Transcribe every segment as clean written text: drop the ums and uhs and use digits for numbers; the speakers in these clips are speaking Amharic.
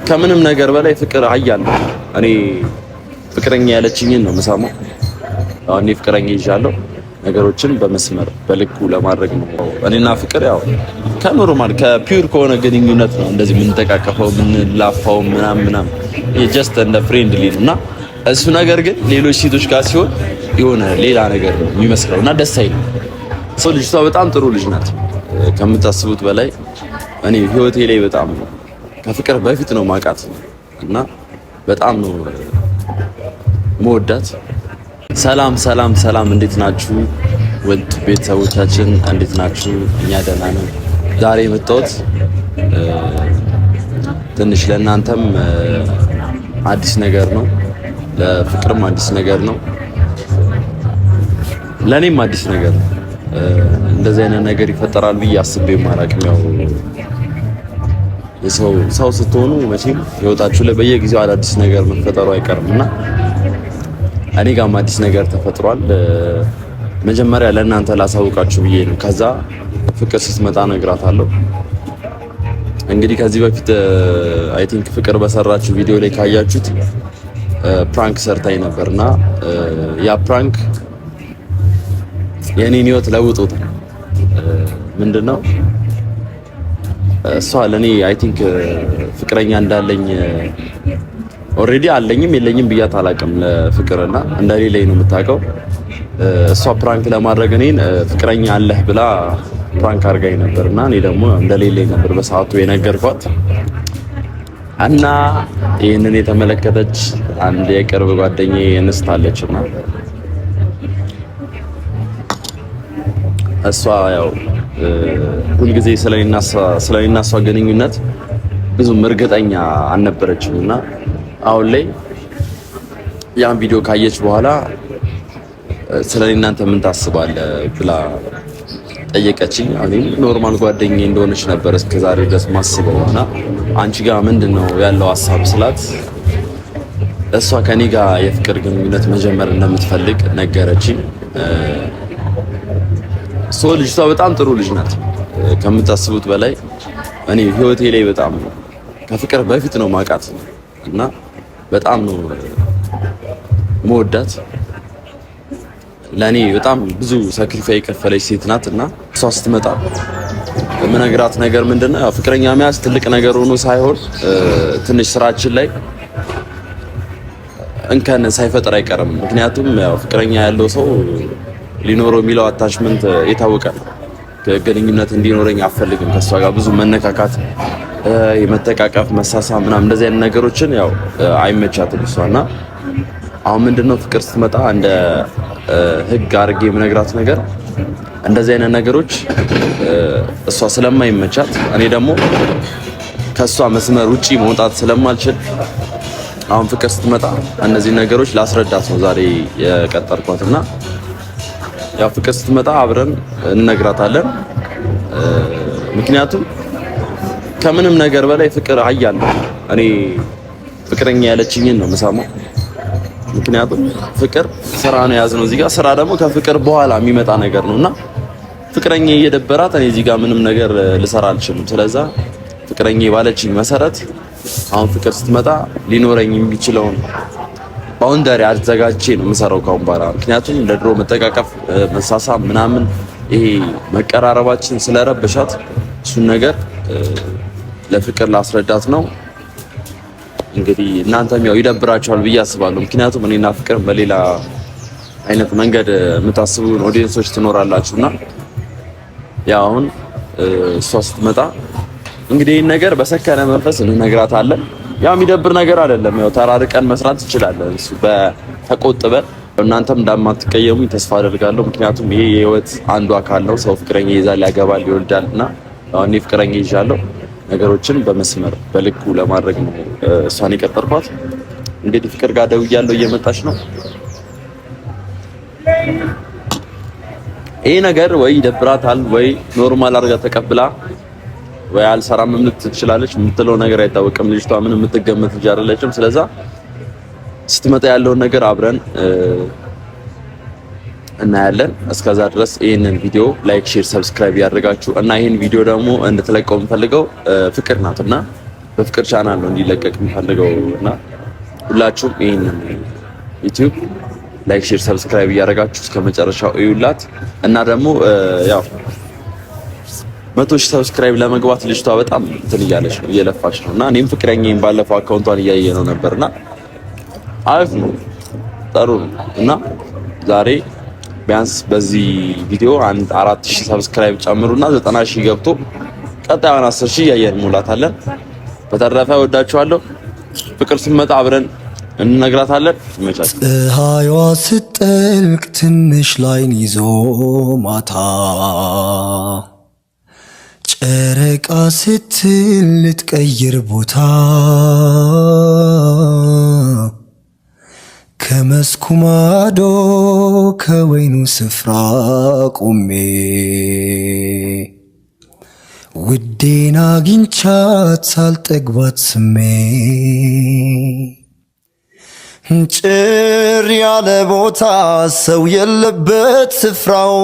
ከምንም ነገር በላይ ፍቅር ኃያል ነው። እኔ ፍቅረኛ ያለችኝን ነው የምሰማው። አሁን እኔ ፍቅረኛ ይዣለሁ። ነገሮችን በመስመር በልኩ ለማድረግ ነው። እኔና ፍቅር ያው ከኖርማል ከፒውር ከሆነ ግንኙነት ነው እንደዚህ የምንተቃቀፈው የምንላፋው ምናምን ጀስት እንደ ፍሬንድሊ ነው እና እሱ ነገር ግን ሌሎች ሴቶች ጋር ሲሆን የሆነ ሌላ ነገር ነው የሚመስለው እና ደስ አይልም። ሰው ልጅቷ በጣም ጥሩ ልጅ ናት ከምታስቡት በላይ። እኔ ህይወቴ ላይ በጣም ከፍቅር በፊት ነው ማውቃት እና በጣም ነው መወዳት። ሰላም ሰላም ሰላም፣ እንዴት ናችሁ ውድ ቤተሰቦቻችን? እንዴት ናችሁ? እኛ ደህና ነን። ዛሬ የመጣሁት ትንሽ ለእናንተም አዲስ ነገር ነው፣ ለፍቅርም አዲስ ነገር ነው፣ ለእኔም አዲስ ነገር ነው። እንደዚህ አይነት ነገር ይፈጠራል ብዬ አስቤ ማራቅም። ያው ሰው ስትሆኑ መቼም ህይወታችሁ ላይ በየጊዜው አዳዲስ ነገር መፈጠሩ አይቀርም እና እኔ ጋርም አዲስ ነገር ተፈጥሯል። መጀመሪያ ለእናንተ ላሳውቃችሁ ብዬ ነው። ከዛ ፍቅር ስትመጣ እነግራታለሁ። እንግዲህ ከዚህ በፊት አይ ቲንክ ፍቅር በሰራችሁ ቪዲዮ ላይ ካያችሁት ፕራንክ ሰርታኝ ነበርና ያ ፕራንክ የኔን ህይወት ለውጦታል። ምንድነው እሷ ለኔ አይ ቲንክ ፍቅረኛ እንዳለኝ ኦሬዲ አለኝም የለኝም ብያት አላውቅም ለፍቅርና እንደሌለኝ ነው የምታውቀው። እሷ ፕራንክ ለማድረግ እኔን ፍቅረኛ አለህ ብላ ፕራንክ አድርጋኝ ነበርና እኔ ደግሞ እንደሌለኝ ነበር በሰዓቱ የነገርኳት እና ይህንን የተመለከተች አንድ የቅርብ ጓደኛዬ እንስት አለችና እሷ ያው ሁልጊዜ ስለኔና እሷ ግንኙነት ብዙም እርግጠኛ አልነበረችምና አሁን ላይ ያን ቪዲዮ ካየች በኋላ ስለኔ እናንተ ምን ታስባለህ ብላ ጠየቀችኝ። እኔም ኖርማል ጓደኛዬ እንደሆነች ነበር እስከዛሬ ድረስ ማስበውና አንቺ ጋር ምንድነው ያለው ሐሳብ ስላት እሷ ከኔ ጋር የፍቅር ግንኙነት መጀመር እንደምትፈልግ ነገረችኝ። ልጅቷ በጣም ጥሩ ልጅ ናት ከምታስቡት በላይ። እኔ ህይወቴ ላይ በጣም ከፍቅር በፊት ነው ማውቃት እና በጣም ነው መወዳት። ለኔ በጣም ብዙ ሳክሪፋይ የከፈለች ሴት ናት እና እሷ ስትመጣ የምነግራት ነገር ምንድነው ያው ፍቅረኛ መያዝ ትልቅ ነገር ሆኖ ሳይሆን ትንሽ ስራችን ላይ እንከን ሳይፈጠር አይቀርም። ምክንያቱም ያው ፍቅረኛ ያለው ሰው ሊኖረው የሚለው አታችመንት የታወቀ ነው። ግንኙነት እንዲኖረኝ አልፈልግም ከሷ ጋር ብዙ መነካካት፣ የመተቃቀፍ፣ መሳሳ ምናምን እንደዚህ አይነት ነገሮችን ያው አይመቻትም እሷና አሁን ምንድነው ፍቅር ስትመጣ እንደ ህግ አድርጌ የምነግራት ነገር እንደዚህ አይነት ነገሮች እሷ ስለማይመቻት እኔ ደግሞ ከሷ መስመር ውጪ መውጣት ስለማልችል አሁን ፍቅር ስትመጣ እነዚህ ነገሮች ላስረዳት ነው ዛሬ የቀጠርኳትና ያው ፍቅር ስትመጣ አብረን እንነግራታለን። ምክንያቱም ከምንም ነገር በላይ ፍቅር ኃያል ነው። እኔ ፍቅረኛ ያለችኝን ነው የምሰማው። ምክንያቱም ፍቅር ስራ ነው ያዝነው እዚህ ጋር። ስራ ደግሞ ከፍቅር በኋላ የሚመጣ ነገር ነውና ፍቅረኛ እየደበራት እኔ እዚህ ጋር ምንም ነገር ልሰራ አልችልም። ስለዚህ ፍቅረኛ ባለችኝ መሰረት አሁን ፍቅር ስትመጣ ሊኖረኝ የሚችለውን ባውንደሪ አዘጋጅቼ ነው የምሰራው ካሁን በኋላ። ምክንያቱም ለድሮ መጠቃቀፍ፣ መሳሳም ምናምን ይሄ መቀራረባችን ስለረበሻት እሱን ነገር ለፍቅር ላስረዳት ነው። እንግዲህ እናንተም ያው ይደብራችኋል ብዬ አስባለሁ። ምክንያቱም እኔና ፍቅር በሌላ አይነት መንገድ የምታስቡ ኦዲየንሶች ትኖራላችሁና ያው አሁን እሷ ስትመጣ እንግዲህ ይህን ነገር በሰከነ መንፈስ እንነግራታለን። ያው የሚደብር ነገር አይደለም። ያው ተራርቀን መስራት እንችላለን እሱ በተቆጥበን። እናንተም እንዳማትቀየሙኝ ተስፋ አደርጋለሁ። ምክንያቱም ይሄ የህይወት አንዱ አካል ነው። ሰው ፍቅረኛ ይዛል፣ ያገባል፣ ይወልዳልና እኔ ፍቅረኛ ይዣለሁ። ነገሮችን በመስመር በልኩ ለማድረግ ነው እሷን የቀጠርኳት። እንግዲህ ፍቅር ጋር ደውያለሁ፣ እየመጣች ነው። ይሄ ነገር ወይ ይደብራታል ወይ ኖርማል አድርጋ ተቀብላ ወይ አልሰራም ልትል ትችላለች። የምትለው ነገር አይታወቅም። ልጅቷ ምን የምትገመት ልጅ አይደለችም። ስለዛ ስትመጣ ያለውን ነገር አብረን እናያለን። እስከዛ ድረስ ይሄንን ቪዲዮ ላይክ፣ ሼር፣ ሰብስክራይብ ያደርጋችሁ እና ይሄን ቪዲዮ ደግሞ እንድትለቀው የምፈልገው ፍቅር ናትና በፍቅር ቻናል ነው እንዲለቀቅ የሚፈልገው እና ሁላችሁም ይሄንን ዩቲዩብ ላይክ፣ ሼር፣ ሰብስክራይብ እያደረጋችሁ እስከ መጨረሻው እዩላት እና ደግሞ ያው 100,000 ሰብስክራይብ ለመግባት ልጅቷ በጣም እንትን እያለች ነው እየለፋች ነው እና እኔም ፍቅረኛዬን ባለፈው አካውንቷን እያየ ነው ነበርና አሪፍ ነው ጥሩ ነው እና ዛሬ ቢያንስ በዚህ ቪዲዮ 4,000 ሰብስክራይብ ጨምሩና 90,000 ገብቶ ቀጣዩን 10,000 እያየን ሙላታለን። በተረፈ ወዳችኋለሁ። ፍቅር ስመጣ አብረን እንነግራታለን። ይመቻል። ፀሐይዋ ስትጠልቅ ትንሽ ላይን ይዞ ማታ ጨረቃ ስትል ልትቀይር ቦታ ከመስኩ ማዶ ከወይኑ ስፍራ ቆሜ ውዴን አግኝቻት ሳልጠግባት ስሜ ጭር ያለ ቦታ ሰው የለበት ስፍራው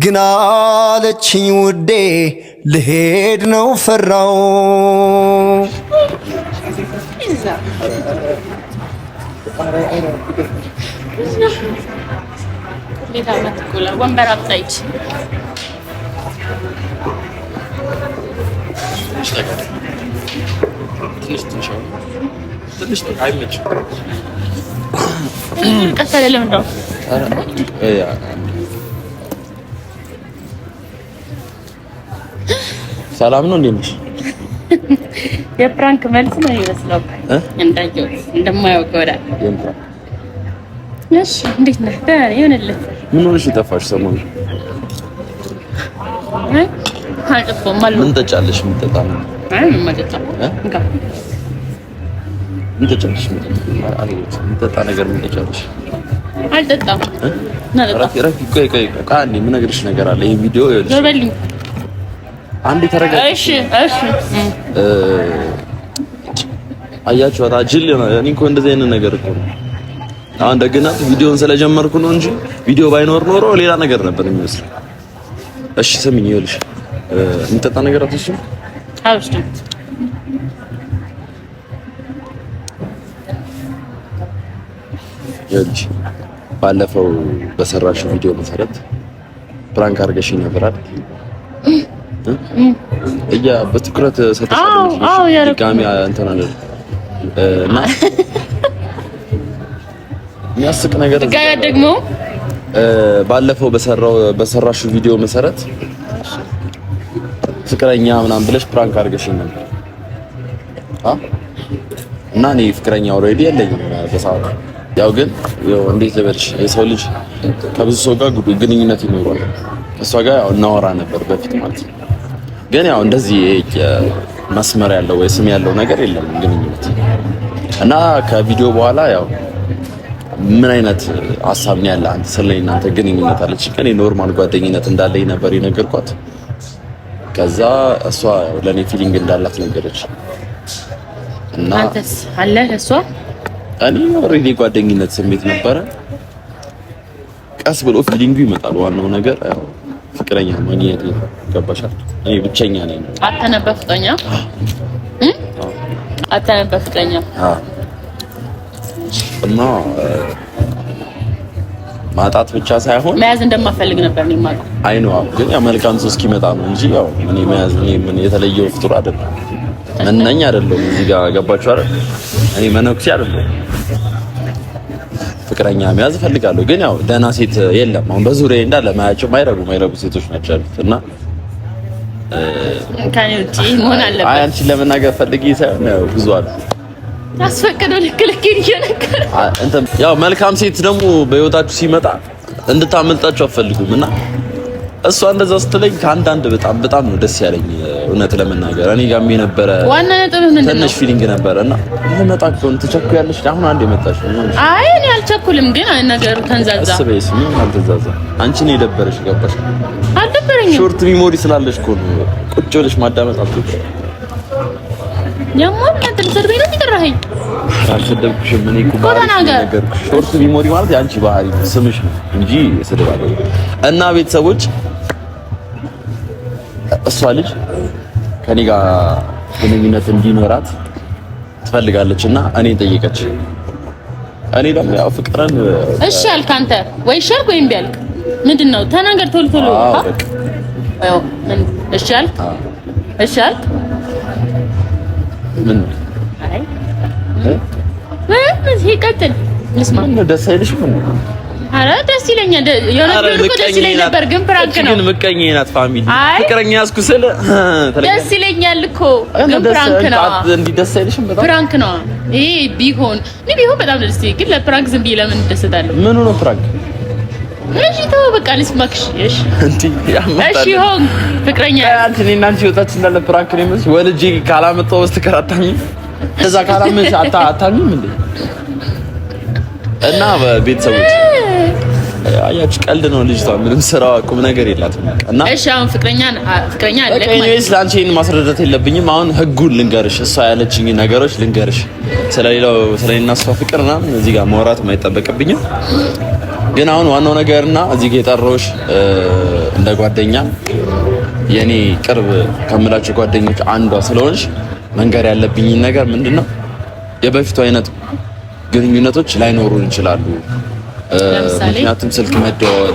ግን አለችኝ ውዴ ልሄድ ነው ፈራው። ሰላም ነው እንዴ? የፕራንክ መልስ ነው ይመስለው እንዳየው እንደማያውቅ ወዳ እሺ፣ እንዴት ነህ? ይሁንልህ። ምን ሆነሽ የጠፋሽ ሰሞኑን? አልጠፋም ማለት ምን ጠጫለሽ? ምን ጠጣ ነው? ምን ማለት ነው? ምን ጠጫለሽ? ምን ጠጣ ነገር ምን ጠጫለሽ? አልጠጣም። ረፊ ቆይ ቃኒ ምን ነገርሽ ነገር አለ። ይሄ ቪዲዮ ዘበልኝ አንዴ ተረጋጋ። እሺ አያችሁ አታጅል። እኔ እኮ እንደዚህ አይነት ነገር እኮ ነው። አሁን ደግና ቪዲዮን ስለጀመርኩ ነው እንጂ ቪዲዮ ባይኖር ኖሮ ሌላ ነገር ነበር የሚመስለው። እሺ ስሚኝ፣ ይኸውልሽ የምጠጣ ነገር አትሽም? አውስተን ይኸውልሽ ባለፈው በሰራሽው ቪዲዮ መሰረት ፕራንክ አድርገሽኝ ነበር አይደል? በትኩረት ሰጥተሻለሽ። ድጋሚ እንትን አለ እና የሚያስቅ ነገር ደግሞ ባለፈው በሰራሽው ቪዲዮ መሰረት ፍቅረኛ ምናምን ብለሽ ፕራንክ አድርገሽኝ ነበር እና እኔ ፍቅረኛ ኦልሬዲ የለኝም በሰዓቱ። ያው ግን እንዴት ልበልሽ የሰው ልጅ ከብዙ ሰው ጋር ግንኙነት ይኖራል። እሷ ጋር ያው እናወራ ነበር በፊት ማለት ነው። ግን ያው እንደዚህ መስመር ያለው ወይ ስም ያለው ነገር የለም ግንኙነት እና ከቪዲዮ በኋላ ያው ምን አይነት ሀሳብ ነው ያለ አንተ ስለኔ እናንተ ግንኙነት አለች? ከኔ ኖርማል ጓደኝነት እንዳለኝ ነበር የነገርኳት። ከዛ እሷ ለኔ ፊሊንግ እንዳላት ነገረች እና አንተስ አለ እሷ እኔ ኦልሬዲ ጓደኝነት ስሜት ነበረ። ቀስ ብሎ ፊሊንጉ ይመጣል። ዋናው ነገር ያው ፍቅረኛ ማግኘት ገባሻል። እኔ ብቸኛ ነኝ። አተነበ ፍቅረኛ አተነበ ፍቅረኛ እና ማጣት ብቻ ሳይሆን መያዝ እንደማፈልግ ነበር ነው የማውቀው። አይ ነው ግን ያው መልካም ሰው እስኪመጣ ነው እንጂ ያው እኔ መያዝ ምን የተለየው ፍጡር አይደለም። እነኛ አይደለም እዚህ ጋር ገባችሁ አይደል? እኔ መነኩሴ አይደለም። ፍቅረኛ መያዝ እፈልጋለሁ ግን ያው ደህና ሴት የለም። አሁን በዙሪያዬ እንዳለ ማያቸው ማይረጉ ሴቶች ናቸው ያሉት እና ካኔ ውጪ መሆን አለበት። አይ አንቺ ለመናገር ፈልጊ ሳይሆን ያው ብዙ አሉ አስፈቅዶ ልክ ይነገር እንተ ያው መልካም ሴት ደግሞ በህይወታችሁ ሲመጣ እንድታመልጣችሁ አትፈልጉም እና እሷ እንደዛ ስትለኝ ከአንዳንድ በጣም ነው ደስ ያለኝ። እውነት ለመናገር እኔ ጋርም የነበረ ዋና ነጥብ ምንድን ነው ትንሽ ፊሊንግ ነበረና ለመጣ ከሆነ ትቸኩያለሽ። አሁን አንዴ መጣሽ። አይ እኔ አልቸኩልም ግን ነገሩ ተንዛዛ። አስበይስ ምን አልተዛዛ። አንቺ ነው የደበረሽ። ገባሽ? አልደበረኝም። ሾርት ሚሞሪ ስላለሽ እኮ ነው ቁጭ ብለሽ ማዳመጥ አትችልም። ያማን እንትን ሰርቤ ነው የሚጠራኸኝ። አልሰደብኩሽም። እኔ እኮ ነገርኩሽ። ሾርት ሚሞሪ ማለት የአንቺ ባህሪ ስምሽ ነው እንጂ ስድብ አይደለም። እና ቤተሰቦች እሷ ልጅ ከኔ ጋር ግንኙነት እንዲኖራት ትፈልጋለች እና እኔ ጠየቀች። እኔ ደግሞ ያው ፍቅርን እሺ አልክ አንተ ወይ እሺ አልክ ወይ እምቢ አልክ? ምንድነው ተናገር ቶሎ ቶሎ። አዎ እሺ አልክ እሺ አልክ ምን አይ እዚህ ቀጥል ልስማ። ምን ደስ አይልሽም? አረ ደስ ይለኛል። የሆነ ነገር ደስ ይለኝ ነበር ግን ፕራንክ ነው። ግን ምቀኛ ናት ፋሚሊ። ፍቅረኛ ያዝኩ ስለ ደስ ይለኛል እኮ ግን ፕራንክ ነው። እንዴ ደስ አይልሽም? በጣም ፕራንክ ነው። ይሄ ቢሆን በጣም ደስ ይለኝ። ግን ለፕራንክ ዝም ብዬ ለምን ደስታለሁ? ምኑ ነው ፕራንክ? እሺ ተው በቃ ልስማክሽ። እሺ እንዴ ያማታ እሺ ሆን ፍቅረኛ አንቺ እኔና አንቺ ወጣችን እንዳለ ፕራንክ ነው የሚመስል ወልጄ ካላመጣው በስተቀር አታሚም። እዛ ካላመንሽ አታሚም እንዴ? እና በቤተሰቦች አያችሁ ቀልድ ነው። ልጅቷ ምንም ስራዋ ቁም ነገር የላትም። እና እሺ አሁን ፍቅረኛ አለክ ማለት ነው። ለአንቺ ይሄን ማስረዳት የለብኝም። አሁን ህጉን ልንገርሽ፣ እሷ ያለችኝ ነገሮች ልንገርሽ። ስለሌላው ስለኔና እሷ ፍቅር ምናምን እዚህ ጋር ማውራት የማይጠበቅብኝም። ግን አሁን ዋናው ነገርና እዚህ ጋር የጠራሁሽ እንደ ጓደኛ የኔ ቅርብ ከምላቸው ጓደኞች አንዷ ስለሆንሽ መንገር ያለብኝ ነገር ምንድነው የበፊቱ አይነት ግንኙነቶች ላይኖሩን ይችላሉ። ምክንያቱም ስልክ መደወል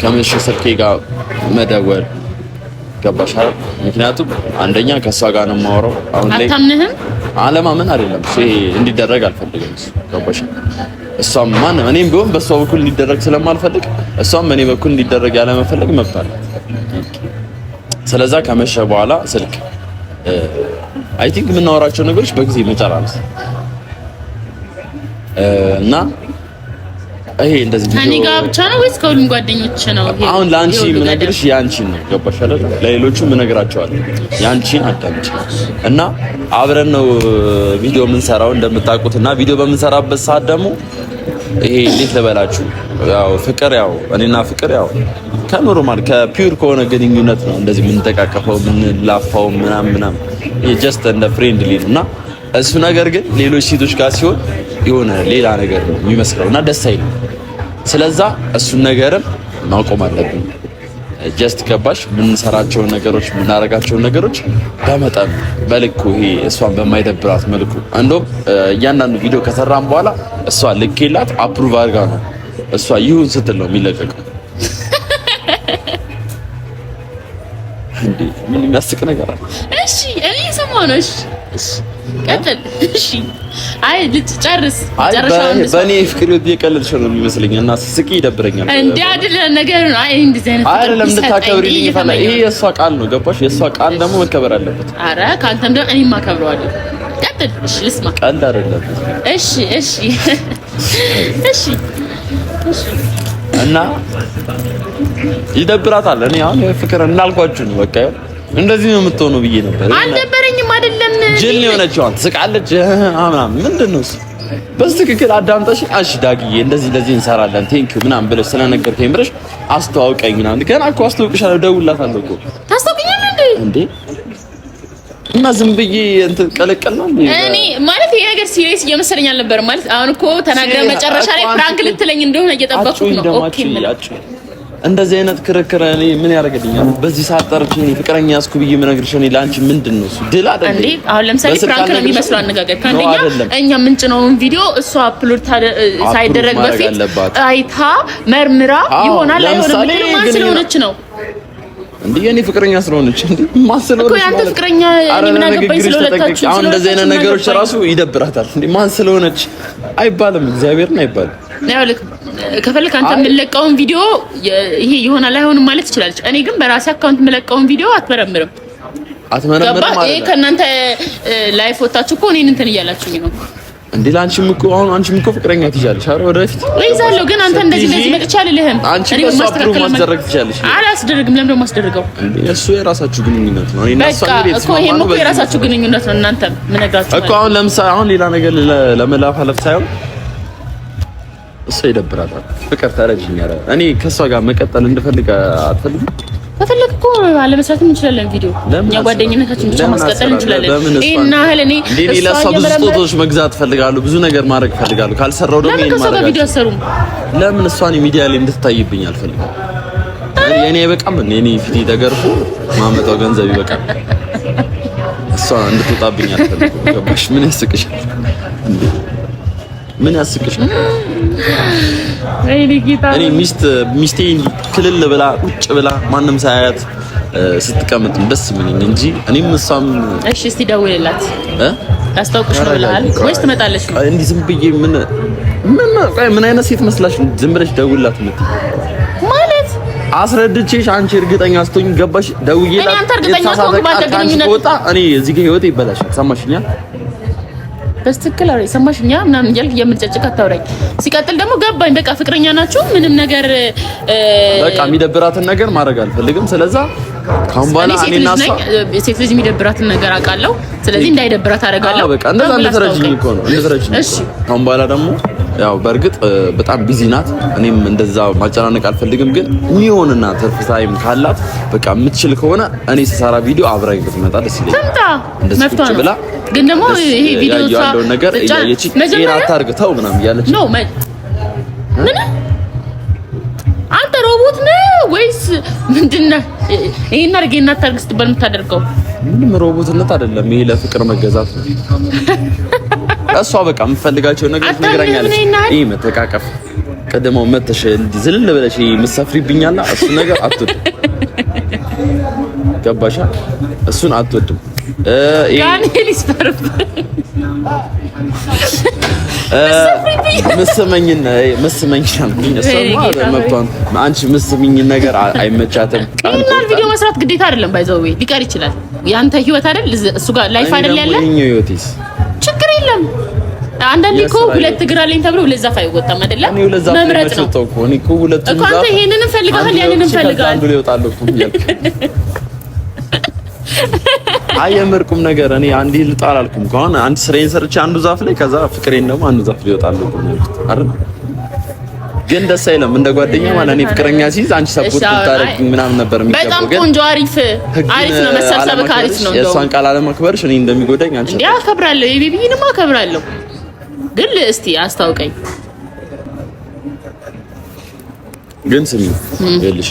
ከመሸ ስልኬ ጋር መደወል ገባሽ አይደል? ምክንያቱም አንደኛ ከሷ ጋር ነው የማወራው። አሁን ላይ አታምንህም? አለማመን አይደለም እሱ እንዲደረግ አልፈልግም። ገባሽ? እሷም ማንም እኔም ቢሆን በሷ በኩል እንዲደረግ ስለማልፈልግ እሷም በእኔ በኩል እንዲደረግ ያለ መፈለግ መብት አለ። ስለዛ ከመሸ በኋላ ስልክ አይ ቲንክ የምናወራቸው ነገሮች በጊዜ መጨራረስ እና ይሄ እንደዚህ ከኔ ጋር ብቻ ነው ወይስ ከሁሉም ጓደኞች ነው? አሁን ላንቺ ምነግርሽ ያንቺን ነው። ገባሽ አይደል? ለሌሎቹ ምነግራቸዋለሁ ያንቺን አዳምጪ። እና አብረን ነው ቪዲዮ የምንሰራው እንደምታውቁት። እና ቪዲዮ በምንሰራበት ሰዓት ደግሞ ይሄ እንዴት ልበላችሁ፣ ያው ፍቅር ያው እኔና ፍቅር ያው ከኖርማል ከፒውር ከሆነ ግንኙነት ነው እንደዚህ የምንተቃቀፈው የምንላፋው ምናምን ጀስት እንደ ፍሬንድሊ ነው። እና እሱ ነገር ግን ሌሎች ሴቶች ጋር ሲሆን የሆነ ሌላ ነገር ነው የሚመስለው እና ደስ አይልም። ስለዛ እሱን ነገርም ማቆም አለብን። ጀስት ገባሽ? የምንሰራቸውን ነገሮች የምናደርጋቸውን ነገሮች በመጠኑ በልኩ ይሄ እሷን በማይደብራት መልኩ እንደውም እያንዳንዱ ቪዲዮ ከሰራን በኋላ እሷ ልኬላት አፕሩቭ አድርጋ ነው እሷ ይሁን ስትል ነው የሚለቀቀው። እንዴ ምን የሚያስቅ ነገር አለ? እሺ እኔ ሰማሁ ነው። እሺ ቀጥል። እሺ አይ ልትጨርስ በእኔ ፍቅር እየቀለድሽ ነው የሚመስለኝ እና ስቂ ይደብረኛል። እንዴ አይደለ ነገር ነው። አይ እንደዚህ አይነት አይደለም እንድታከብሪልኝ ይፈልጋል። ይሄ የእሷ ቃል ነው ገባሽ? የእሷ ቃል ደግሞ መከበር አለበት። አረ ካንተም ደግሞ እኔም አከብረዋለሁ። ቀጥል። እሺ ልስማ። ቀልድ አይደለም። እሺ እሺ እሺ እሺ እና ይደብራታል። እኔ አሁን ፍቅር እንዳልኳችሁ ነው በቃ እንደዚህ ነው የምትሆነው ብዬ ነበር። አልደበረኝም አይደለም። ጅል የሆነችው አንተ ትስቃለች ምናምን ምንድነው እሱ? በትክክል አዳምጠሽ እሺ ዳግዬ እንደዚህ እንሰራለን ቴንኪው ምናምን ብለሽ ስለነገርከኝ ብለሽ አስተዋውቀኝ ምናምን ገና እኮ አስተዋውቅሻለሁ እደውልላታለሁ እኮ ታስተዋውቀኛለህ እንዴ? እና ዝም ብዬ እንትን ቀለቀል ነው እኔ ማለት ይሄ ነገር ሲሪየስ እየመሰለኝ አልነበረም። ማለት አሁን እኮ ተናግረህ መጨረሻ ላይ ፍራንክ ልትለኝ እንደሆነ እየጠበቅኩ ነው። ኦኬ እንደዚህ አይነት ክርክር እኔ ምን ያደርግልኛል? በዚህ ሰዓት ጠርቼ ፍቅረኛ ያዝኩ ብዬ የምነግርሽ እኔ ለአንቺ ምንድን ነው እሱ ድል አይደል እንዴ? አሁን ለምሳሌ ፍራንክ ነው የሚመስለው አነጋገር ከአንደኛ እኛ ምንጭነውን ቪዲዮ እሷ አፕሎድ ሳይደረግ በፊት አይታ መርምራ ይሆናል አይሆንም ብትል ማን ስለሆነች ነው እንዴ? የኔ ፍቅረኛ ስለሆነች እንዴ? ማን ስለሆነች እኮ ያንተ ፍቅረኛ እኔ ምን አገባኝ ስለሁለታችሁ። አሁን እንደዚህ አይነት ነገሮች ራሱ ይደብራታል እንዴ? ማን ስለሆነች አይባልም፣ እግዚአብሔርን አይባልም። ያው ልክ ከፈለክ አንተ የምለቀውን ቪዲዮ ይሄ ይሆናል አይሆንም ማለት ትችላለች። እኔ ግን በራሴ አካውንት የምለቀውን ቪዲዮ አትመረምርም ማለት ይሄ ከእናንተ ላይፍ ወጣችሁ እኮ እኔን እንትን እያላችሁኝ ነው እንዴ? ላንቺም እኮ ፍቅረኛ ትይዣለሽ አይደል? ወደፊት እይዛለሁ። ግን አንተ እንደዚህ መጥቻ አልልህም። እኔ ማስተካከል ማድረግ ትችላለሽ። አላስደርግም። ለምን ደግሞ አስደርገው እንዴ? እሱ የራሳችሁ ግንኙነት ነው። እኔና እሷ እኮ ይሄም እኮ የራሳችሁ ግንኙነት ነው። እናንተ ምን ነግራችሁ እኮ አሁን ለምሳሌ አሁን ሌላ ነገር ለመላፋለፍ ሳይሆን እሷ ይደብራታል። ፍቅር ተረጅኝ ያለ እኔ ከሷ ጋር መቀጠል እንድፈልግ አትፈልግም? ከፈለክ እኮ አለመስራትም እንችላለን። ቪዲዮ እኛ ጓደኝነታችን ብቻ ማስቀጠል እንችላለን። እና ህለኔ ለሷ ብዙ ስጦታዎች መግዛት ፈልጋለሁ፣ ብዙ ነገር ማድረግ ፈልጋለሁ። ካልሰራው ደግሞ ይሄን ማድረግ ለምን ቪዲዮ አሰሩም? ለምን እሷን ሚዲያ ላይ እንድትታይብኝ አልፈልግም። የኔ በቃም የኔ ፊት ተገርፎ ማመጣው ገንዘብ ይበቃል። እሷ እንድትወጣብኝ አልፈልግም። ገባሽ? ምን ያስቅሻል እንዴ? ምን ያስቅሻል? እኔ ሚስቴ ክልል ብላ ቁጭ ብላ ማንም ሳያያት ስትቀመጥ ደስ ምንኝ እንጂ እኔም እሷም። እሺ እስቲ ደውልላት ታስታውቅሽ ነው ብለሃል ወይስ ትመጣለች? እንዲህ ዝም ብዬ ምን አይነት ሴት መስላሽ ዝም ብለሽ ደውልላት የምትይ ማለት አስረድቼሽ አንቺ እርግጠኛ ስትሆኝ ገባሽ? ደውዬላት ወጣ እኔ እዚህ ጋር ህይወቴ ይበላሻል። ሰማሽኛ? በስትክክል አውሪ። ሰማሽኛ? ምናምን እያልክ የምትጨጭቅ አታውራኝ። ሲቀጥል ደግሞ ገባኝ። በቃ ፍቅረኛ ናችሁ። ምንም ነገር በቃ የሚደብራትን ነገር ማድረግ አልፈልግም። ስለዛ ካሁን በኋላ እኔና እሷ ሴት ልጅ የሚደብራትን ነገር አውቃለሁ። ስለዚህ እንዳይደብራት አደርጋለሁ። በቃ እንደዛ እንደተረጅኝ እኮ ነው እንደተረጅኝ። እሺ ካሁን በኋላ ደግሞ ያው በእርግጥ በጣም ቢዚ ናት። እኔም እንደዛ ማጨናነቅ አልፈልግም። ግን የሚሆንና ትርፍ ታይም ካላት በቃ የምትችል ከሆነ እኔ ስሰራ ቪዲዮ አብራኝ ብትመጣ ደስ ይለኛል። ትምጣ መፍቷ ነው። ግን ደግሞ ይሄ ቪዲዮ ያለው ነገር እያየች ይሄን አታርግ ተው ምናምን እያለች ነው። ምን አንተ ሮቦት ነህ ወይስ ምንድነው? ይሄን አድርጌና አታርግ ስትባል የምታደርገው ምንም ሮቦትነት አይደለም። ይሄ ለፍቅር መገዛት ነው። እሷ በቃ የምፈልጋቸው ነገሮች ነግራኛለች። ይሄ መተቃቀፍ ቀደመው መተሽ እንዲ ዝልል ብለሽ ምትሰፍሪብኛላ እሱ ነገር አትወድም። ገባሻ? እሱን አትወድም። ጋኔል ይስፈርብ አንቺ ምስምኝ ነገር አይመቻትም። ይሄን ቪዲዮ መስራት ግዴታ አይደለም። ባይዘው ሊቀር ይችላል። ያንተ ህይወት አይደል? እሱ ጋር ላይፍ አይደል ያለ? ችግር የለም። አንዳንዴ እኮ ሁለት እግር አለኝ ተብሎ ለዛፍ አይወጣም አይደለ? መምረጥ ነው እኮ አንተ ይሄንንም ፈልጋል ያንንም ፈልጋል። አንዱ ሊወጣል እኮ አየምርቁም ነገር እኔ አንዴ ልጣል አልኩም። ከሆነ አንድ ስሬን ሰርቼ አንዱ ዛፍ ላይ ከዛ ፍቅሬን ደግሞ አንዱ ዛፍ ሊወጣል እኮ አይደል? ግን ደስ አይልም። እንደ ጓደኛ ማለት እኔ ፍቅረኛ ሲይዝ አንቺ ሰፖርት ታደርጊኝ ምናምን ነበር የሚገባው። በጣም ቆንጆ አሪፍ ነው መሰብሰብ ካሪፍ ነው። የእሷን ቃል አለማክበርሽ እኔ እንደሚጎዳኝ አንቺ እንዴ አከብራለሁ። የቤቢንም አከብራለሁ። ግን እስቲ አስታውቀኝ። ግን ስሚ ይልሽ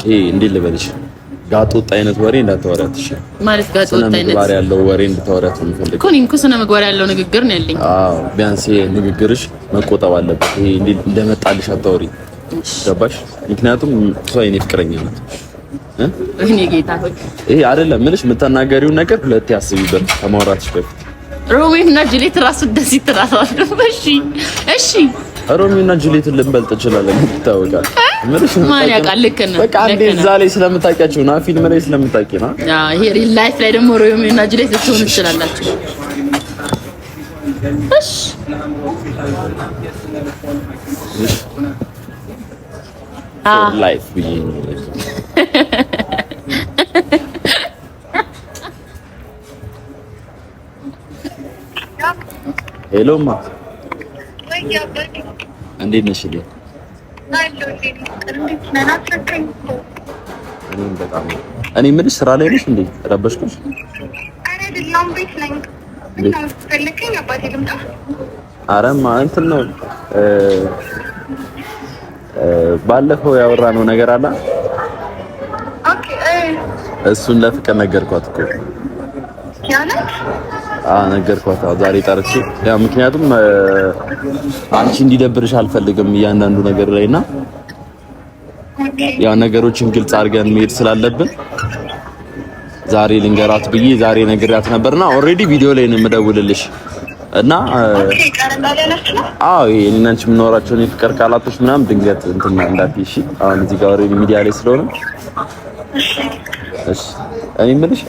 ይሄ እንዴ ልበልሽ ጋጥ ወጥ አይነት ወሬ እንዳታወራት እሺ? ማለት ጋጥ ወጥ አይነት ምግባር ያለው ወሬ እንዳታወራት ነው የምፈልገው። እኮ እኔም ስነ ምግባር ያለው ንግግር ነው ያለኝ። አዎ ቢያንስ ንግግርሽ መቆጠብ አለበት። ይሄ እንደመጣልሽ አታወሪ። ገባሽ? ምክንያቱም እሷ የኔ ፍቅረኛ ናት። እኔ ጌታ ሆይ ይሄ አይደለም ምንሽ የምትናገሪውን ነገር ሁለቴ አስቢበት ከማውራትሽ በፊት። ሮሚዮ እና ጁሊየት ራሱ ደስ ይተራራሉ። እሺ ሮሚዮ እና ጁሊየትን ልንበልጥ እንችላለን። ይታወቃል። ማን ያውቃል? ልክ ነው። በቃ አንዴ እዛ ላይ ስለምታውቂያቸው ነው፣ ፊልም ላይ ስለምታውቂ ነው። አዎ ይሄ ሪል ላይፍ ላይ ደግሞ ሮሚዮ እና ጁሊየት ልትሆኑ ትችላላችሁ። እሺ ላይፍ ቢይ ሄሎ ማ እንዴት ነሽ? እኔ የምልሽ ስራ ላይ ነሽ እንዴ? ረበሽኩሽ? አረማ እንትን ነው ባለፈው ያወራነው ነገር አለ። እሱን ለፍቅር ነገርኳት እኮ ነገርኳት። ዛሬ ጠርቼ ያው ምክንያቱም አንቺ እንዲደብርሽ አልፈልግም እያንዳንዱ ነገር ላይና ያው ነገሮችን ግልጽ አድርገን መሄድ ስላለብን ዛሬ ልንገራት ብዬ ዛሬ ነግሬያት ነበርና ኦልሬዲ ቪዲዮ ላይ ነው የምደውልልሽ እና አዎ እኔና አንቺ የምናወራቸው የፍቅር ቃላቶች ምናምን ድንገት እንትና እንዳትይሽ አሁን እዚህ ጋር ኦልሬዲ ሚዲያ ላይ ስለሆነ እሺ እኔ የምልሽ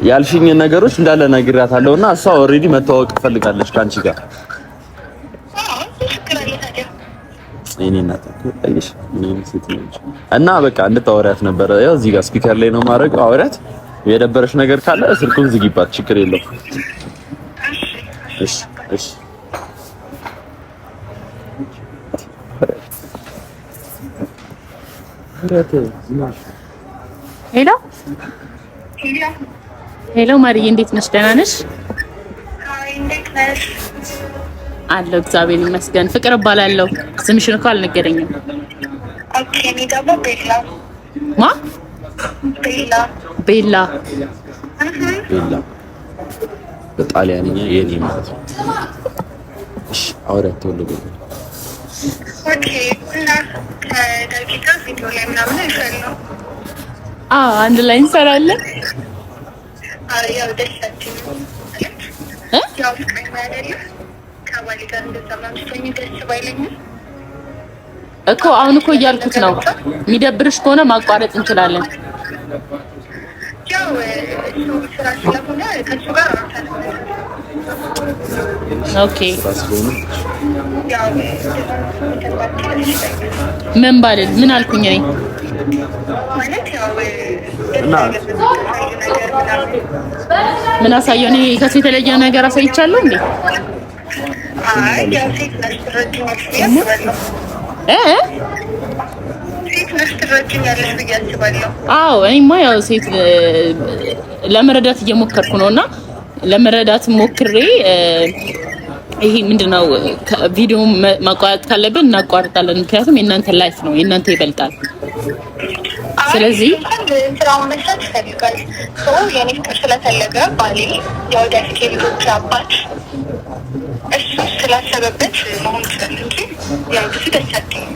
ያልሽኝ ነገሮች እንዳለ ነግሬያታለሁና እሷ ኦልሬዲ መተዋወቅ ፈልጋለች ካንቺ ጋር። እኔ እናት እኮ እና በቃ እንድታወሪያት ነበረ። ያው እዚህ ጋር ስፒከር ላይ ነው ማድረግ። አውሪያት። የደበረሽ ነገር ካለ ስልኩን ዝጊባት፣ ችግር የለውም። እሺ እሺ ሄሎ ሄሎ ማርዬ፣ እንዴት ነሽ? ደህና ነሽ? አይ እንዴት ነሽ? አለሁ እግዚአብሔር ይመስገን። ፍቅር እባላለሁ። ስምሽን እኮ አልነገረኝም። ኦኬ እኔ ደግሞ ቤላ። ማ? ቤላ። ቤላ። ቤላ በጣሊያንኛ የኔ ማለት ነው። እሺ አውራት ተወለደ። ኦኬ እና ከዳጊጋ ቪዲዮ ላይ ምናምን አይሻለሁ። አንድ ላይ እንሰራለን። ያው ደሳችን ያው ፍቅረኛ አይደለም ከባሌ ጋር እንደዛ ማምስተኝ ደስ ባይለኝም እኮ አሁን እኮ እያልኩት ነው። የሚደብርሽ ከሆነ ማቋረጥ እንችላለን። ያው እሱ ስራ ስለሆነ ከሱ ጋር ኦኬ ምን ባልል ምን አልኩኝ እኔ ማለት ያው ምን አሳየው? እኔ ከሱ የተለየ ነገር አሳይቻለሁ እንዴ? አይ ያው ሴት ነሽ ትረጅኛለሽ ብዬ አስባለሁ። ሴት ነሽ ትረጅኛለሽ ብዬ አስባለሁ። አዎ እኔማ ያው ሴት ለመረዳት እየሞከርኩ ነውና ለመረዳት ሞክሬ ይሄ ምንድነው ቪዲዮ ማቋረጥ ካለብን እናቋርጣለን። ምክንያቱም የእናንተ ላይፍ ነው፣ የእናንተ ይበልጣል። ስለዚህ ስራውን መስራት ይፈልጋል። የኔ ፍቅር ስለፈለገ ባሌ የወደፊት የልጆች አባት እሱ ስላሰበበት መሆን ይችላል እንጂ ያው ብዙ ደስ አለኝ።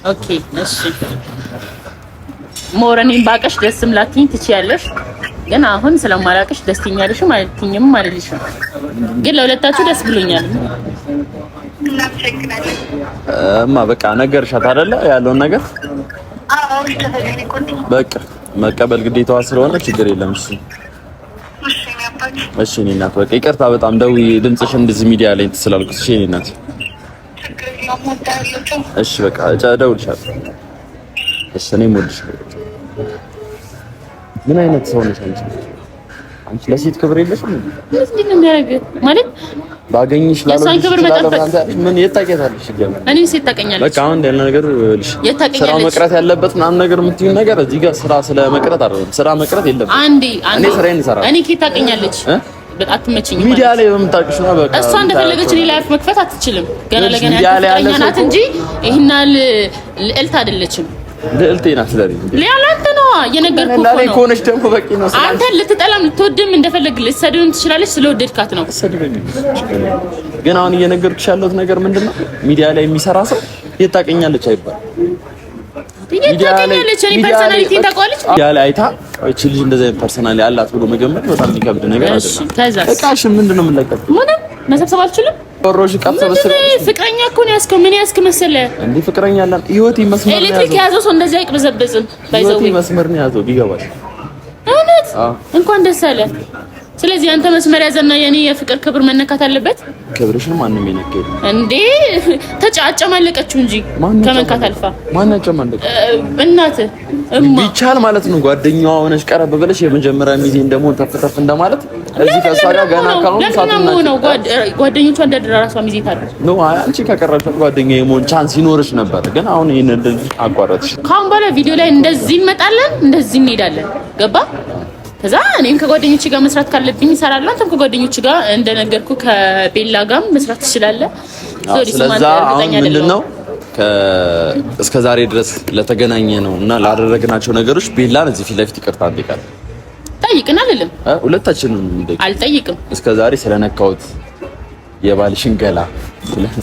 ኦኬ እሺ ሞረኔን ባቀሽ ደስም ላትኝ ትችያለሽ፣ ግን አሁን ስለማላቀሽ ደስተኛ አይደለሽም አልተኝም አይደልሽም። ግን ለሁለታችሁ ደስ ብሎኛል። እናመሰግናለን። በቃ ነገርሻት አይደለ ያለውን ነገር? አዎ ተፈለገ ኮንዲ በቃ መቀበል ግዴታዋ ስለሆነ ችግር የለም። እሺ እኔ እናት በቃ ይቅርታ በጣም ደውዬ ድምፅሽ እንደዚህ ሚዲያ ላይ ስላልኩት። እሺ እኔ እናት እሺ በቃ እደውልልሻለሁ። እሺ እኔም እወድሻለሁ። ምን አይነት ሰው ነሽ አንቺ? አንቺ ለሴት ክብር የለሽም። ምንድን ነው የሚያደርገው ማለት ባገኝሽ የእሷን ክብር መጠበቅ ምን የታውቂያታለሽ? ይገርም እኔ ሴት ታውቀኛለች። በቃ አሁን ያለ ነገር ልሽ ስራ መቅረት ያለበት ምናምን ነገር የምትይው ነገር እዚህ ጋር ስራ ስለ መቅረት አይደለም። ስራ መቅረት የለበትም። አንዴ እኔ ስራዬን እሰራለሁ። እኔ ኬት ታውቀኛለች? አትመችኝም። ሚዲያ ላይ በምታውቅሽ ነው በቃ እሷ እንደፈለገች እኔ ላይፍ መክፈት አትችልም። ገና ለገና ያለች ናት እንጂ ይሄና ልዕልት አይደለችም። ልዕልቴ ናት ስለዚህ ለያላንተ ነው የነገርኩህ እኮ ነው። ኮነሽ ደግሞ በቂ ነው። አንተ ልትጠላም ልትወድም እንደፈለግ ልትሰድብም ትችላለች። ስለወደድካት ነው። ግን አሁን እየነገርኩሽ ያለሁት ነገር ምንድነው ሚዲያ ላይ የሚሰራ ሰው የታቀኛለች አይባል። የታቀኛለች እኔ ፐርሰናሊቲ ታውቃለች። ሚዲያ ላይ አይታ እቺ ልጅ እንደዚህ አይነት ፐርሰናሊቲ አላት ብሎ መገመት በጣም የሚከብድ ነገር አይደለም። በቃሽ ምንድነው የምንለቀቅ? ምንም መሰብሰብ አልችልም። ወሮሽ ቀጥሰበሰበ ፍቅረኛ እኮ ነው ያስከው። ምን ያስከ መሰለ እንዴ? ፍቅረኛ አለን። ህይወት መስመር ነው። ኤሌክትሪክ ያዘው ሰው እንደዚህ አይቅበዘበዝም። ባይዘው መስመር ነው ያዘው ቢገባሽ። እውነት እንኳን ደስ አለ። ስለዚህ አንተ መስመር ያዘና የኔ የፍቅር ክብር መነካት አለበት። ክብርሽን ማንንም ይነካል እንዴ? ተጫጨማለቀችው እንጂ ከመንካት አልፋ ማን አጨማለቀ? እናት ቢቻል ማለት ነው ጓደኛዋ ሆነሽ ቀረብ ብለሽ የመጀመሪያ ሚዜ እንደሞን ተፈተፍ እንደማለት እዚህ ከሷ ጋር ገና ካሁን ሳትና ነው ጓደኞቿ እንደደራ ራሷ ሚዜ ታደርግ ነው። አንቺ ከቀረብሽ ጓደኛዬ የመሆን ቻንስ ይኖርሽ ነበር፣ ግን አሁን ይሄን እንደዚህ አቋረጥሽ። ካሁን በኋላ ቪዲዮ ላይ እንደዚህ እንመጣለን፣ እንደዚህ እንሄዳለን። ገባ? ከዛ እኔም ከጓደኞቼ ጋር መስራት ካለብኝ እሰራለሁ። አንተም ከጓደኞቼ ጋር እንደነገርኩ ከቤላ ጋር መስራት ትችላለህ። ስለዛ አሁን ምንድነው እስከ ዛሬ ድረስ ለተገናኘ ነው እና ላደረግናቸው ነገሮች ቤላን እዚህ ፊት ለፊት ይቅርታ እንጠይቃለን። ጠይቅና አይደለም ሁለታችንም እንጠይቅ። አልጠይቅም። እስከ ዛሬ ስለነካሁት የባልሽን ገላ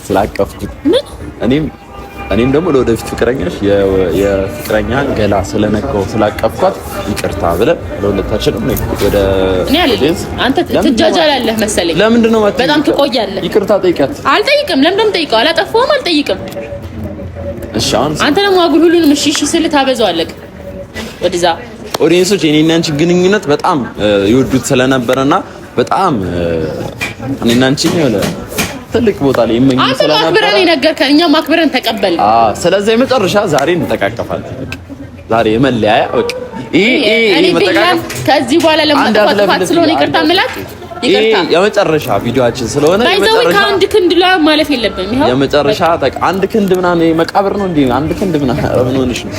ስላቀፍኩት እኔም ደግሞ ለወደፊት ፍቅረኛሽ የፍቅረኛን ገላ ስለነካው ስላቀፍኳት ይቅርታ ብለን ለሁለታችንም ወደ አንተ ትጃጃላለህ መሰለኝ። ለምንድን ነው በጣም ትቆያለህ? ይቅርታ ጠይቃት። አልጠይቅም። ለምን እንደምጠይቀው አላጠፋሁም። አልጠይቅም። እሺ አንተ ደግሞ አጉል ሁሉንም እሺ ስል ታበዛዋለህ። ወደዛ ኦዲየንሶች የኔና አንቺ ግንኙነት በጣም ይወዱት ስለነበረና በጣም እኔና አንቺ ነው ትልቅ ቦታ ላይ ይመኝ ስለነበረ አንተ ማክበረን የነገርከን እኛ ማክበረን ተቀበል። ስለዚህ የመጨረሻ ዛሬ እንተቃቀፋለን። ዛሬ የመለያያ በቃ ይሄ መተቃቀፍ ከዚህ በኋላ ለማጥፋት ስለሆነ ይቅርታ ማለት ይቅርታ የመጨረሻ ቪዲዮአችን ስለሆነ የመጨረሻ ከአንድ ክንድ ላይ ማለፍ የለብንም። ይሄው የመጨረሻ አንድ ክንድ ምናምን መቃብር ነው እንዴ? አንድ ክንድ ምናምን ሆነሽ ነው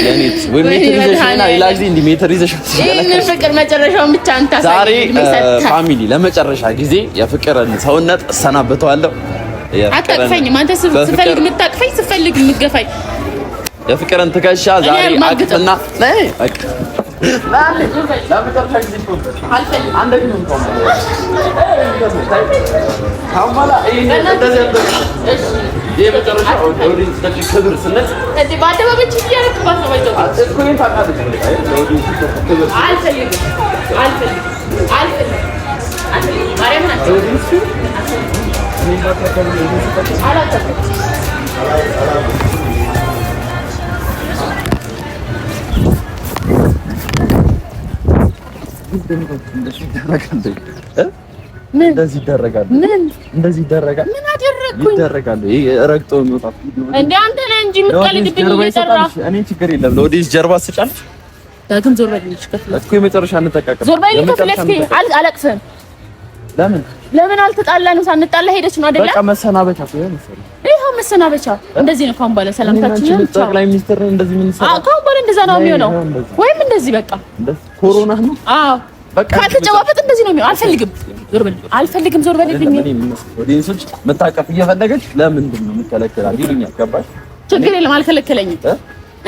ያኔት ወይ ሜትር ይዘሽና ላግዚ እንዴ ሜትር ይዘሽ ይሄን ፍቅር መጨረሻውን ብቻ አንተ ዛሬ ፋሚሊ ለመጨረሻ ጊዜ የፍቅርን ሰውነት እሰናበተዋለሁ። አታቅፈኝ አንተ ስፈልግ የምታቅፈኝ ስፈልግ የምትገፋኝ የፍቅርን ትከሻ ዛሬ አቅፍና ነይ በቃ እንደዚህ ይደረጋል። እንደዚህ ይደረጋል። ምን አደረኩኝ? ይደረጋል። ረግጦ መውጣት እንደ አንተ ነህ እንጂ የምትቀልድብኝ እየሰራ እኔ ችግር የለም። ለወዲስ ጀርባ ስጫል ዳግም ዞር በልልሽ ከፍለ እኮ የመጨረሻ እንጠቃቀም። ዞር በልልሽ ከፍለስኪ አለቅስም። ለምን አልተጣላንም? ሳንጣላ ሄደች ነው አይደል? በቃ መሰናበቻ ይሄው መሰናበቻ። እንደዚህ ነው ካሁን በኋላ ሰላምታችን ነው። ጠቅላይ ሚኒስትር እንደዚህ ምን ሰራ? ካሁን በኋላ እንደዛ ነው የሚሆነው። ወይም እንደዚህ በቃ ኮሮና ነው። አዎ በቃ ካልተጨባበጥ እንደዚህ ነው የሚሆነው። አልፈልግም። ዞር በል አልፈልግም። ዞር በልልኝ። ኦዲየንሶች መታቀፍ እየፈለገች ለምንድን ነው የምትከለክላት ይሉኛል። ገባሽ? ችግር የለም አልከለከለኝም።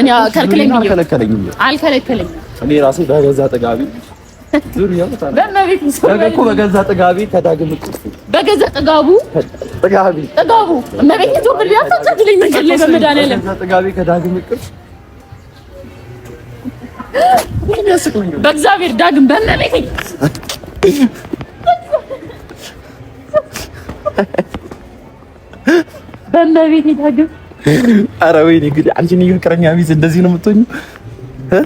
እኔ አልከለከለኝም። እኔ ራሴ በገዛ ጥጋቢ ዙሪያው ታዲያ በመቤት እኮ በገዛ ጥጋቢ ከዳግም በገዛ ጥጋቡ እመቤት ዞር በል ያፈጫችልኝ መንገድ ላይ በመድኃኒዓለም በገዛ ጥጋቢ ከዳግም ቅርስ በእግዚአብሔር ዳግም በመቤት ዳግም ኧረ ወይኔ እንግዲህ አንቺን ፍቅረኛ ቢዝ እንደዚህ ነው የምትሆኚው።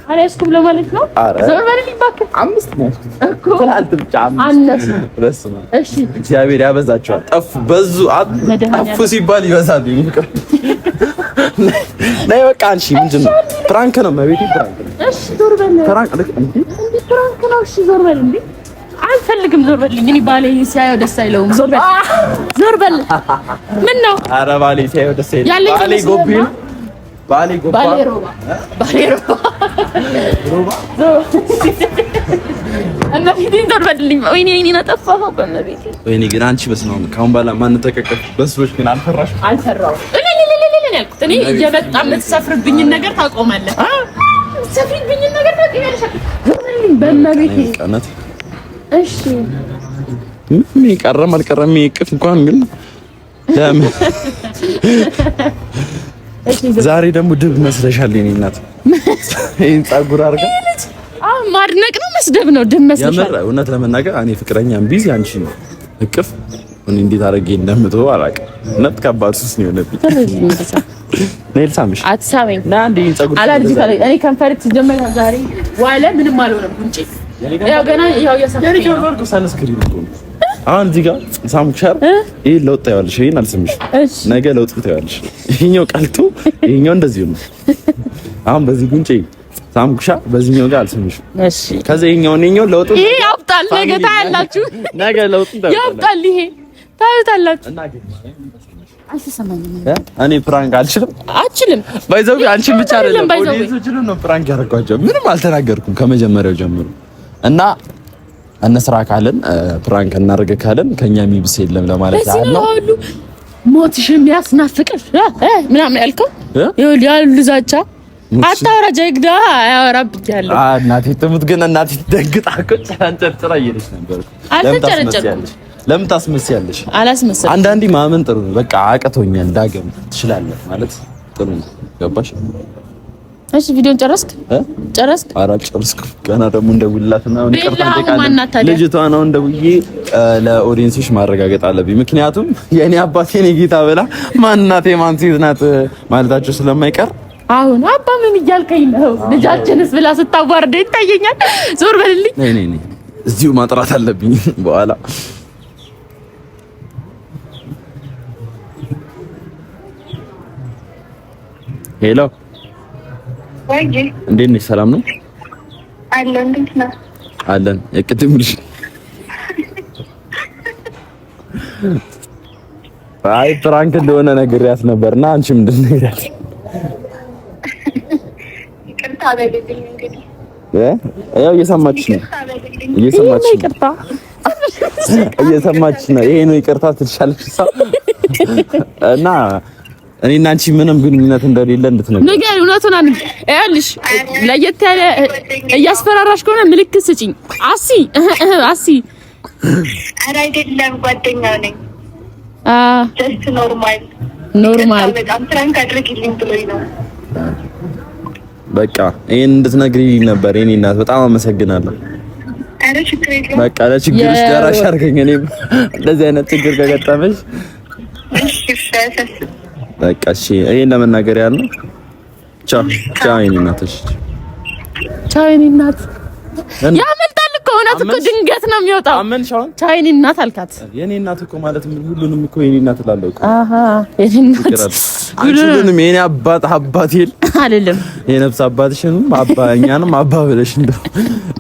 አላስኩም ለማለት ነው። ዞር በልልኝ እባክህ። አምስት ነው እኮ ትላንት ብቻ አምስት በስመ አብ። እሺ እግዚአብሔር ያበዛቸዋል። በዙ ጠፉ ሲባል ይበዛል። ነይ በቃ አንቺ ምንድን ነው ፕራንክ ነው መቤቴ ፕራንክ ነው። እሺ ዞር በል ፕራንክ ነው። እሺ ዞር በል እንዴ አልፈልግም። ዞር በልልኝ። እኔ ባሌ ሲያየው ደስ አይለውም። ዞር በል ምን ነው? ኧረ ባሌ ሲያየው ደስ አይለውም። ባሌ ጎቢ ነው። ባሌ ሮባ እመቤቴን ዞር በልልኝ። ወይኔ አጠፋኸው በእመቤቴ። ወይኔ ግን አንቺ በስመ አብ ካሁን በኋላ ማን ተቀቀፍ በስሎሽ ግን አልፈራሽም? አልፈራሁም። ያልኩት እኔ እየበጣ የምትሰፍርብኝን ነገር ታቆማለህ። የምትሰፍሪብኝን ነገር ታቆማለሽ። ዞር በልልኝ በእመቤቴ። እሺ ምን ቀረም አልቀረም ይቅፍ እንኳን ግን ለምን ዛሬ ደግሞ ድብ መስለሻል የኔ እናት። ይሄን ጸጉር አድርጋ ማድነቅ ነው መስደብ ነው? ድብ መስለሻል። የምር እውነት ለመናገር እኔ ፍቅረኛም ቢዚ አንቺ ነው እቅፍ እኔ እንዴት አድርጌ እንደምትወው አላውቅም። እውነት ከባድ ሱስ ነው የሆነብኝ። ነይል ሳምሽ አትሳበኝ ና እንዴ ጸጉር አላርጂ ታለኝ። እኔ ከንፈርት ጀመረ ዛሬ ዋለ ምንም አልሆነም። ጉንጬ ያው ገና ያው ያሳፈኝ ነው ሳንስክሪን ነው። አሁን እዚህ ጋር ሳምክሻር ይሄ ለውጥ ታያለሽ። ይሄን አልስምሽ ነገ ለውጥ ታያለሽ። ይሄኛው ቀልቶ ይሄኛው እንደዚህ ነው። አሁን በዚህ ጉንጬ ሳምክሻ በዚህኛው ጋር አልስምሽ። እሺ ከዛ ይሄኛው ለውጥ ይሄ ያውጣል። ነገ ታያላችሁ። ነገ ለውጥ ያውጣል። ይሄ ታዩታላችሁ። እና ግን እኔ ፕራንክ አልችልም። ባይዘው አንቺን ብቻ አይደለም ኦዲየንሶችን ነው ፕራንክ ያደርጓቸው። ምንም አልተናገርኩም ከመጀመሪያው ጀምሮ እና እነስራ ካለን ፕራንክ እናደርግ ካለን ከኛ የሚብስ የለም ለማለት ያህል ነው። ሞትሽ የሚያስናፍቅሽ ምናምን ያልከው ያሉ ዛቻ አታወራ ጀግዳ አያወራብኛለሁ። እናቴ ትሙት ግን እናቴ ደግጣ እኮ ጨርጨራ እየሄደች ነበር። ለምን ታስመስያለሽ? አላስመስልም። አንዳንዴ ማመን ጥሩ ነው። በቃ አቅቶኛል ዳግም ትችላለህ ማለት ጥሩ ነው። ገባሽ? እሺ ቪዲዮን ጨረስክ? ኧረ ጨረስኩ። ገና ደግሞ እንደውልላትና ነው ልጅቷ ነው እንደውዬ ለኦዲየንሶች ማረጋገጥ አለብኝ። ምክንያቱም የኔ አባት የኔ ጌታ ብላ ማንናት የማን ሴት ናት ማለታቸው ስለማይቀር አሁን አባ ምን እያልከኝ ነው? ልጃችንስ ብላ ስታዋርደ ይታየኛል። ዞር በልልኝ። ነይ እዚሁ ማጥራት አለብኝ በኋላ። ሄሎ እንዴት ነሽ? ሰላም ነው አለን። እንዴት ነህ? አለን። የቅድም ልጅ አይ ፕራንክ እንደሆነ ነግሬያት ነበርና አንቺ ምንድን ነው ይላል? ይቅርታ በልልኝ። እንግዲህ ያው እየሰማችሽ ነው። እየሰማችሽ ነው። ይሄ ነው ይቅርታ ትልሻለሽ እና እኔና አንቺ ምንም ግንኙነት እንደሌለ እንድትነግሪኝ እውነቱን ያልሽ ለየት ያለ እያስፈራራሽ ከሆነ ምልክት ስጪኝ። አሲ ኧረ አይደለም ጓደኛው ነኝ። ጀስት ኖርማል በጣም ፍራንክ አድርጊልኝ ብሎኝ ነው። በቃ ይሄን እንድትነግሪኝ ነበር የኔ እናት። በጣም አመሰግናለሁ። ኧረ ችግር የለውም። በቃ ለችግርሽ ደራሽ አድርገኝ። እኔም እንደዚህ አይነት ችግር ከገጠመሽ በቃ እሺ፣ ይሄን ለመናገር ያህል ነው። ቻው የኔ እናት። እሺ ቻው የኔ እናት። ያመልጣል እኮ እውነት እኮ ድንገት ነው የሚወጣው። ቻው የኔ እናት አልካት። የኔ እናት እኮ ማለት ሁሉንም እኮ የኔ እናት እላለሁ እኮ። የኔ እናት ሁሉንም የኔ አባቴ አይደለም የነፍስ አባትሽንም እኛንም አባ ብለሽ እንደው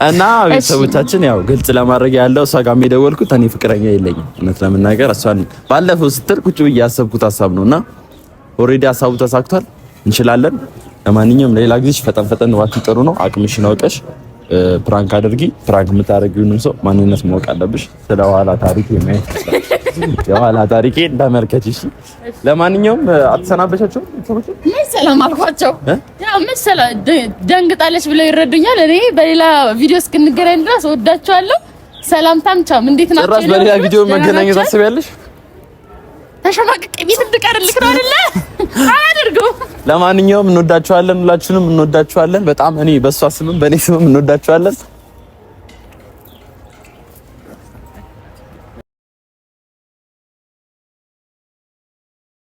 እና ቤተሰቦቻችን ያው ግልጽ ለማድረግ ያለው እሷ ጋር የደወልኩት እኔ ፍቅረኛ የለኝም እውነት ለመናገር እሷን ባለፈው ስትል ቁጭ ብዬ ያሰብኩት ሀሳብ ነውና ኦሬዲ ሀሳቡ ተሳክቷል። እንችላለን። ለማንኛውም ሌላ ጊዜ ፈጠን ዋት ጥሩ ነው። አቅምሽን አውቀሽ ፕራንክ አድርጊ። ፕራንክ የምታደርጊውንም ሰው ማንነት ማወቅ አለብሽ። ስለኋላ ታሪክ የኋላ ታሪኬ እንዳመልከች። እሺ ለማንኛውም አትሰናበቻቸው ሰዎች ምን ሰላም አልኳቸው። ያው ምን ሰላም ደንግጣለች ብለው ይረዱኛል። እኔ በሌላ ቪዲዮ እስክንገናኝ ድረስ ወዳቸዋለሁ። ሰላምታም ቻም። እንዴት ናችሁ? ጭራሽ በሌላ ቪዲዮ መገናኘት ታስቢያለሽ? ተሸማቀቅ ቤት እንድቀርልክ ነው አይደለ? አድርገው። ለማንኛውም እንወዳችኋለን፣ ሁላችሁንም እንወዳችኋለን በጣም። እኔ በሷ ስምም በእኔ ስምም እንወዳችኋለን።